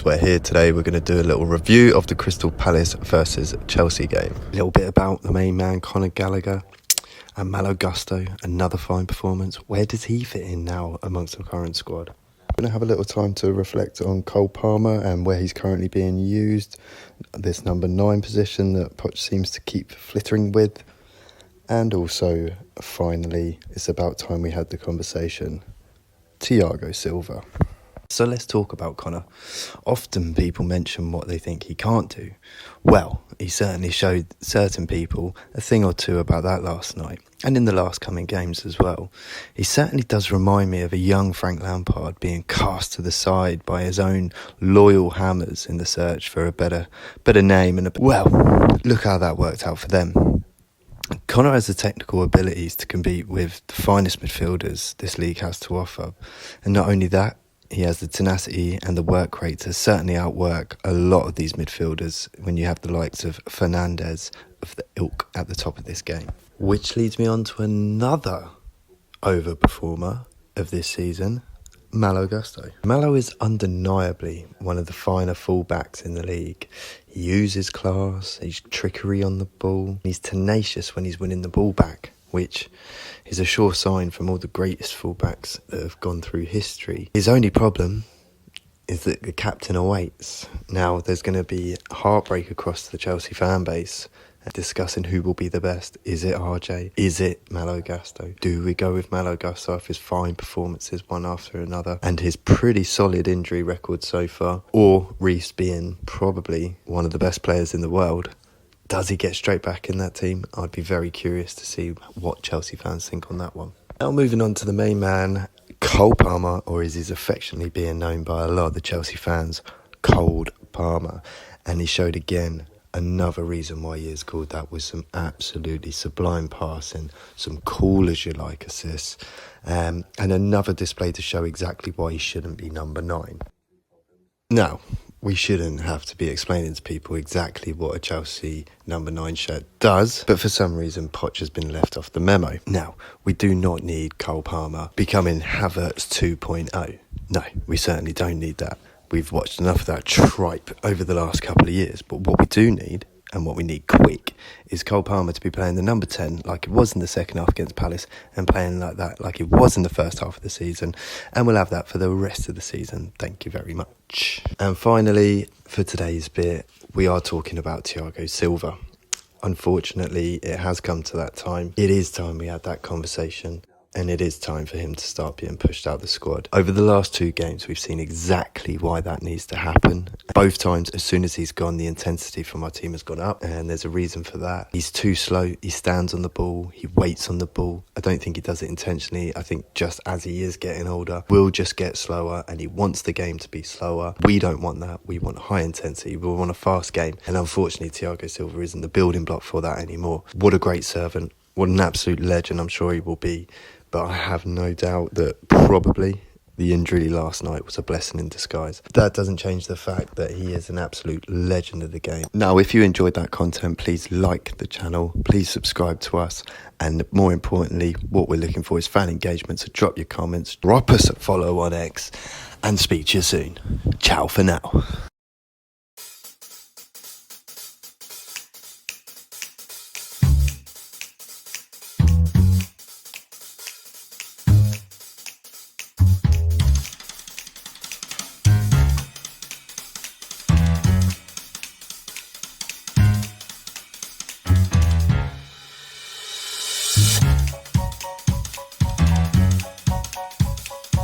Sports, we're here today. We're going to do a little review of the Crystal Palace versus Chelsea game. A little bit about the main man, Conor Gallagher, and Malo Gusto. Another fine performance. Where does he fit in now amongst the current squad? We're going to have a little time to reflect on Cole Palmer and where he's currently being used. This number 9 position that Poch seems to keep flittering with. And also, finally, it's about time we had the conversation. Thiago Silva. So let's talk about Conor. Often people mention what they think he can't do. Well, he certainly showed certain people a thing or two about that last night, and in the last coming games as well. He certainly does remind me of a young Frank Lampard being cast to the side by his own loyal Hammers in the search for a better name. Well, look how that worked out for them. Conor has the technical abilities to compete with the finest midfielders this league has to offer. And not only that, he has the tenacity and the work rate to certainly outwork a lot of these midfielders when you have the likes of Fernandes of the ilk at the top of this game. Which leads me on to another overperformer of this season, Malo Gusto. Malo is undeniably one of the finer fullbacks in the league. He uses class, he's trickery on the ball, he's tenacious when he's winning the ball back, which is a sure sign from all the greatest fullbacks that have gone through history. His only problem is that the captain awaits. Now, there's going to be heartbreak across the Chelsea fan base discussing who will be the best. Is it RJ? Is it Malo Gusto? Do we go with Malo Gusto off his fine performances one after another and his pretty solid injury record so far? Or Reece being probably one of the best players in the world? Does he get straight back in that team? I'd be very curious to see what Chelsea fans think on that one. Now moving on to the main man, Cole Palmer, or as he's affectionately being known by a lot of the Chelsea fans, Cold Palmer. And he showed again another reason why he is called that, with some absolutely sublime passing, some cool as you like assists, and another display to show exactly why he shouldn't be number 9. Now, we shouldn't have to be explaining to people exactly what a Chelsea number 9 shirt does, but for some reason Poch has been left off the memo. Now, we do not need Cole Palmer becoming Havertz 2.0. No, we certainly don't need that. We've watched enough of that tripe over the last couple of years, but what we do need, and what we need quick, is Cole Palmer to be playing the number 10 like it was in the second half against Palace, and playing like that like it was in the first half of the season, and we'll have that for the rest of the season. Thank you very much. And finally, for today's bit, we are talking about Thiago Silva. Unfortunately, it has come to that time. It is time we had that conversation. And it is time for him to start being pushed out of the squad. Over the last 2 games, we've seen exactly why that needs to happen. Both times, as soon as he's gone, the intensity from our team has gone up, and there's a reason for that. He's too slow. He stands on the ball. He waits on the ball. I don't think he does it intentionally. I think just as he is getting older, we'll just get slower, and he wants the game to be slower. We don't want that. We want high intensity. We want a fast game. And unfortunately, Thiago Silva isn't the building block for that anymore. What a great servant. What an absolute legend I'm sure he will be. But I have no doubt that probably the injury last night was a blessing in disguise. That doesn't change the fact that he is an absolute legend of the game. Now, if you enjoyed that content, please like the channel, please subscribe to us, and more importantly, what we're looking for is fan engagement, so drop your comments, drop us a follow on X, and speak to you soon. Ciao for now.